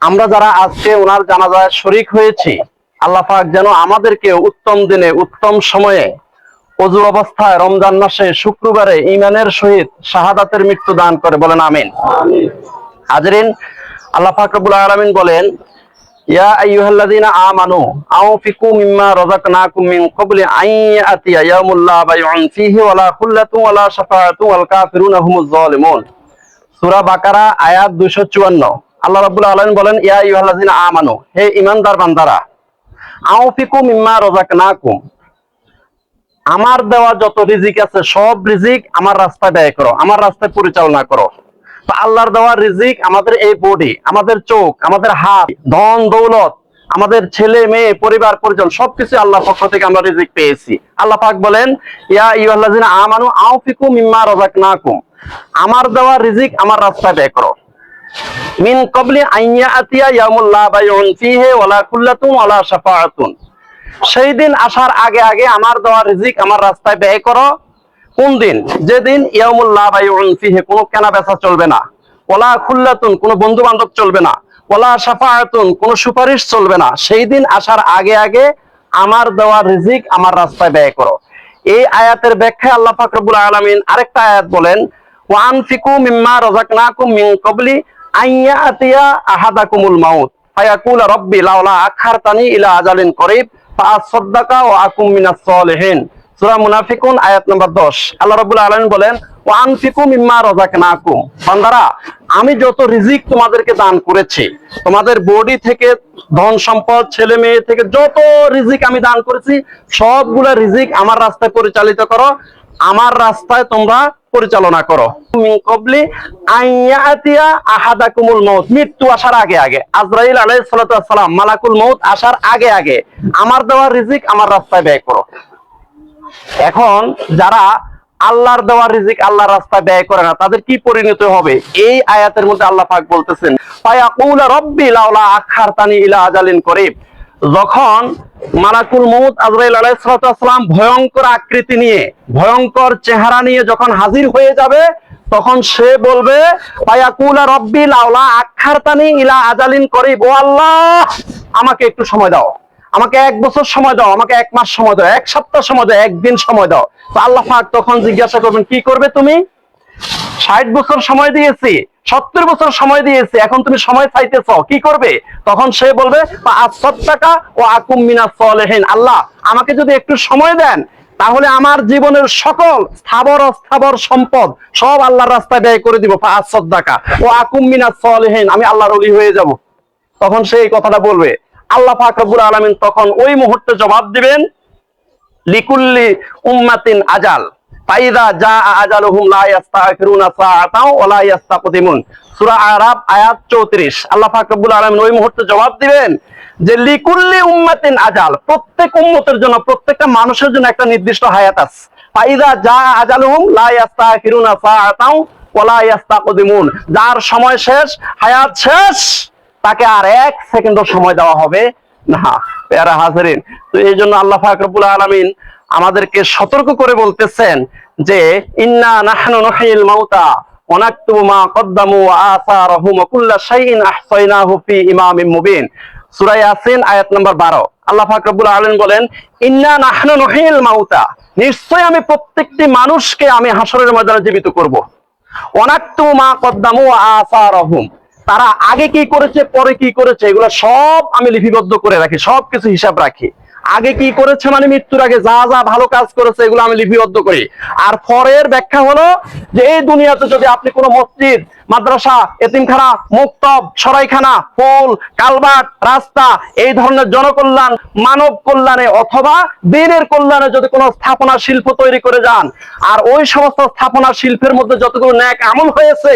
আমরা যারা আজকে ওনার জানাজায় শরীক হয়েছি, আল্লাহ পাক যেন আমাদেরকে উত্তম দিনে উত্তম সময়ে ওযু অবস্থায় রমজান মাসে শুক্রবারে ঈমানের সহিত শাহাদাতের মৃত্যু দান করে, বলেন আমিন। হাজরিন, আল্লাহ পাক রব্বুল আলামিন বলেন, ইয়া আইয়ুহাল্লাযীনা আমানু আনফিকু মিম্মা রাযাকনাকুম মিন ক্বাবলি আন ইয়াতিয়া ইয়াউমুল লা বাইউন ফীহি ওয়ালা খুল্লাতুন ওয়ালা শাফাআতুন ওয়াল কাফিরুনা হুমুজ জালিমুন। সূরা বাকারা আয়াত 254। আল্লাহ রাব্বুল আলামিন বলেন, ইয়া আইয়ুহাল্লাযীনা আমানু, হে ঈমানদার বান্দারা, আনফিকু মিম্মা রাযাকনাকুম, আমার দেওয়া যত রিজিক আছে সব রিজিক আমার রাস্তায় ব্যয় করো, আমার রাস্তায় পরিচালনা করো। তো আল্লাহর দেওয়া রিজিক, আমাদের এই বডি, আমাদের চোখ, আমাদের হাত, ধন দৌলত, আমাদের ছেলে মেয়ে, পরিবার পরিজন, সবকিছু আল্লাহর পক্ষ থেকে আমরা রিজিক পেয়েছি। আল্লাহ পাক বলেন, ইয়া আইয়ুহাল্লাযীনা আমানু আনফিকু মিম্মা রাযাকনাকুম, আমার দেওয়া রিজিক আমার রাস্তায় ব্যয় করো। মিন ক্বাবলি আন ইয়াতিয়া ইয়াউমুল লা বাইউন ফীহি ওয়ালা খুল্লাতুন ওয়ালা শাফাআতুন, সেই দিন আসার আগে আগে আমার দেওয়া রিজিক আমার রাস্তায় ব্যয় করো। কোন দিন? যেদিন ইয়াউমুল লা বাইউন ফীহি, কোনো কেনা বেচা চলবে না, ওয়ালা খুল্লাতুন, কোনো বন্ধু বান্ধব চলবে না, ওয়ালা শাফাআতুন, কোনো সুপারিশ চলবে না। সেই দিন আসার আগে আগে আমার দেওয়া রিজিক আমার রাস্তায় ব্যয় করো। এই আয়াতের ব্যাখ্যায় আল্লাহ পাক রব্বুল আলামিন আরেকটা আয়াত বলেন, ওয়া আনফিকু মিম্মা রাযাকনাকুম মিন ক্বাবলি আন ইয়াতিয়া আহাদাকুমুল মাউত ফায়াকুলা রাব্বি লাউলা আখারতানি ইলা আজালিন করিব ফাআসাদদাকা ওয়া আকুম মিনাস সলিহিন। সূরা মুনাফিকুন আয়াত নম্বর 10। আল্লাহ রাব্বুল আলামিন বলেন, ওয়া আনফিকু মিম্মা রাযাকনাকুম, বান্দারা, আমি যত রিজিক তোমাদেরকে দান করেছি, তোমাদের বডি থেকে, ধন সম্পদ, ছেলে মেয়ে থেকে যত রিজিক আমি দান করেছি, সবগুলা রিজিক আমার রাস্তায় পরিচালিত করো, আমার রাস্তায় তোমরা পরিচালনা করো। মিন ক্বাবলি আন ইয়াতিয়া আহাদাকুমুল মাউত, মৃত্যু আসার আগে আগে, আজরাইল আলাইহিস সালাতু ওয়াস সালাম, মালাকুল মউত আসার আগে আগে আমার দেওয়া রিজিক আমার রাস্তায় ব্যয় করো। এখন যারা আল্লাহর দেওয়া রিজিক আল্লাহর রাস্তায় ব্যয় করে না, তাদের কি পরিণতি হবে? এই আয়াতের মধ্যে আল্লাহ পাক বলতেছেন, ফায়াকুলা রাব্বি লাউলা আখারতানি ইলা আজালিন করিব, যখন মালাকুল মউত আজরাইল আলাইহিস সালাতু ওয়াস সালাম ভয়ঙ্কর আকৃতি নিয়ে, ভয়ঙ্কর চেহারা নিয়ে যখন হাজির হয়ে যাবে, তখন সে বলবে, ফায়াকুলা রাব্বি লাউলা আখারতানি ইলা আজালিন করিব, ও আল্লাহ, আমাকে একটু সময় দাও, আমাকে 1 বছর সময় দাও, আমাকে 1 মাস সময় দাও, 1 সপ্তাহ সময় দাও, 1 দিন সময় দাও। তো আল্লাহ পাক তখন জিজ্ঞাসা করবেন, কি করবে তুমি? 60 বছর সময় দিয়েছি, 70 বছর সময় দিয়েছি, এখন তুমি সময় চাইতেছ, কি করবে? তখন সে বলবে, ফাআসাদদাকা ওয়া আকুম মিনাস সলিহিন, আল্লাহ, আমাকে যদি একটু সময় দেন, তাহলে আমার জীবনের সকল স্থাবর অস্থাবর সম্পদ সব আল্লাহর রাস্তায় ব্যয় করে দিব, ফাআসাদদাকা ওয়া আকুম মিনাস সলিহিন, আমি আল্লাহর ওলি হয়ে যাব। তখন সে এই কথাটা বলবে। আল্লাহ পাক রব্বুল আলামিন তখন ওই মুহূর্তে জবাব দিবেন, লিকুল্লি উম্মাতিন আজাল ফাইদা জা আজালুহুম লা ইস্তাখিরুনা সাআতাও ওয়া লা ইস্তাকদিমুন। সূরা আরাফ আয়াত 34। আল্লাহ পাক রব্বুল আলামিন ওই মুহূর্তে জবাব দিবেন যে লিকুল্লি উম্মাতিন আজাল, প্রত্যেক উম্মতের জন্য, প্রত্যেকটা মানুষের জন্য একটা নির্দিষ্ট হায়াত আছে। ফাইদা জা আজালুহুম লা ইস্তাখিরুনা সাআতাও ওয়া লা ইস্তাকদিমুন, যার সময় শেষ, হায়াত শেষ, তাকে আর 1 সেকেন্ডও সময় দেওয়া হবে না। প্যারা হাজরিন, তো এই জন্য আল্লাহ পাক রব্বুল আলামিন আমাদেরকে সতর্ক করে বলতেছেন যে, ইন্না নাহনু নুহিল মাউতা ওয়া নাকতুবু মা কদ্দামু ওয়া আসারহুম ওয়া কুল্লা শাইইন আহসাইনাহু ফি ইমামিন মুবিন। সূরা ইয়াসিন আয়াত নম্বর 12। আল্লাহ পাক রব্বুল আলামিন বলেন, ইন্না নাহনু নুহিল মাউতা, নিশ্চয় আমি প্রত্যেকটি মানুষকে আমি হাসরের ময়দানে জীবিত করব। ওয়া নাকতুবু মা কদ্দামু ওয়া আসারহুম, তারা আগে কি করেছে, পরে কি করেছে, এগুলো সব আমি লিপিবদ্ধ করে রাখি, সবকিছু হিসাব রাখি। আগে কি করেছে মানে মৃত্যুর আগে যা যা ভালো কাজ করেছে এগুলো আমি লিপিবদ্ধ করি। আর পরের ব্যাখ্যা হলো যে, এই দুনিয়াতে যদি আপনি কোনো মসজিদ, মাদ্রাসা, এতিমখানা, মুক্তব, সরাইখানা, পোল, কালভার্ট, রাস্তা, এই ধরনের জনকল্যাণ, মানব কল্যাণে অথবা দিনের কল্যাণে যদি কোনো স্থাপনা শিল্প তৈরি করে যান, আর ওই সমস্ত স্থাপনা শিল্পের মধ্যে যতগুলো নেক আমল হয়েছে,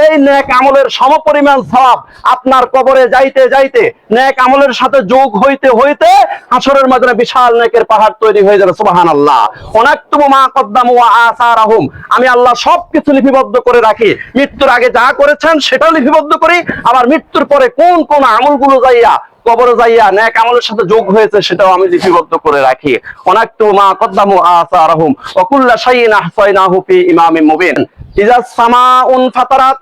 এই নেক আমলের সমপরিমাণ সওয়াব আপনার কবরে যাইতে যাইতে, নেক আমলের সাথে যোগ হইতে হইতে হাসরের ময়দানে বিশাল নেকের পাহাড় তৈরি হয়ে যাবে। সুবহানাল্লাহ। ওয়ানাকতুবু মা কদ্দামু ওয়া আসারহুম, আমি আল্লাহ সবকিছু লিপিবদ্ধ করে রাখি। মৃত্যুর আগে যা করেছেন সেটাও লিপিবদ্ধ করি, আবার মৃত্যুর পরে কোন কোন আমলগুলো যাইয়া কবরে যাইয়া নেক আমলের সাথে যোগ হয়েছে সেটাও আমি লিপিবদ্ধ করে রাখি। ওয়ানাকতুবু মা কদ্দামু ওয়া আসারহুম ওয়া কুল্লা শাইইন আহসাইনাহু ফি ইমামিন মুবিন। ইযা সামাউন ফাতারাত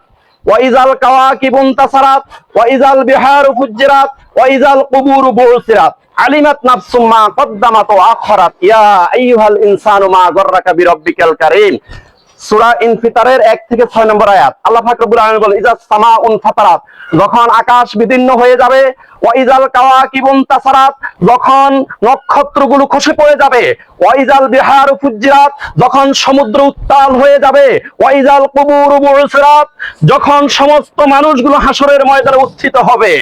ওয়াইজাল কাওয়াকিবু ইনতাসারাত ওয়াইজাল বিহারু ফুজ্জিরাত ওয়াইজাল কুবুরু বুসিরাত আলিমাত নাফসুম মা কদ্দামাত ওয়া আখরাত ইয়া আইয়ুহাল ইনসানু মা গাররাকা বিরাব্বিকাল কারীম। সূরা ইনফিতারের 1 থেকে 6 নম্বর আয়াত। আল্লাহ পাক রব্বুল আলামিন বলেন ইজাস সামাউন ফাতারাত, যখন আকাশ বিদীর্ণ হয়ে যাবে, ওয়াইজাল কাওয়াকিবু ইনতাসারাত, যখন নক্ষত্রগুলো খসে পড়ে যাবে, ওয়াইজাল বিহারু ফুজ্জিরাত, যখন সমুদ্র উত্তাল হয়ে যাবে, ওয়াইজাল কুবুরু বুসিরাত, যখন সমস্ত মানুষগুলো হাসরের ময়দানে উত্থিত হবে,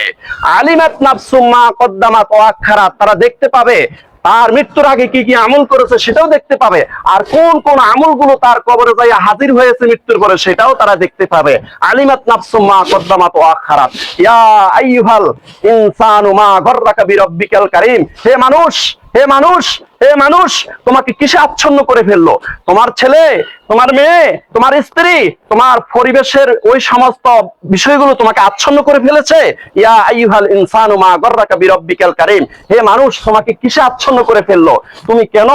আলিমাত নাফসুম মা কদ্দামাত ওয়া আখরাত, তারা দেখতে পাবে তার মৃত্যুর আগে কি কি আমল করেছে সেটাও দেখতে পাবে, আর কোন কোন আমলগুলো তার কবরে যাইয়া হাজির হয়েছে মৃত্যুর পরে সেটাও তারা দেখতে পাবে। আলিমাত নাফসুম মা কদ্দামাত ওয়া আখরাত ইয়া আইয়ুহাল ইনসানু মা গাররাকা বিরাব্বিকাল কারীম। হে মানুষ, হে মানুষ, হে মানুষ, তোমাকে কিসে আচ্ছন্ন করে ফেললো? তোমার ছেলে, তোমার মেয়ে, তোমার স্ত্রী, তোমার পরিবেশের ওই সমস্ত বিষয়গুলো তোমাকে আচ্ছন্ন করে ফেলেছে। ইয়া আইয়ুহাল ইনসানু মা গাররাকা বিরাব্বিকাল কারীম। হে মানুষ, তোমাকে কিসে আচ্ছন্ন করে ফেললো? তুমি কেন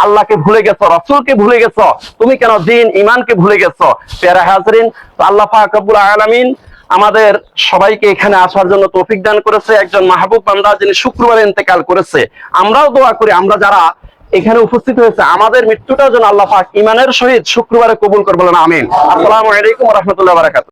আল্লাহকে ভুলে গেছো, রাসূলকে ভুলে গেছো? তুমি কেন দ্বীন ঈমানকে ভুলে গেছো? প্যারা হাজরিন, তো আল্লাহ পাক রব্বুল আলামিন আমাদের সবাইকে এখানে আসার জন্য তৌফিক দান করেছে। একজন মাহবুব বান্দা যিনি শুক্রবারে ইন্তেকাল করেছে, আমরাও দোয়া করি আমরা যারা এখানে উপস্থিত হয়েছে আমাদের মৃত্যুটাও যেন আল্লাহ পাক ঈমানের সহিত শুক্রবারে কবুল করে, বলেন আমিন। আসসালামু আলাইকুম ওয়া রাহমাতুল্লাহি ওয়া বারাকাতুহু।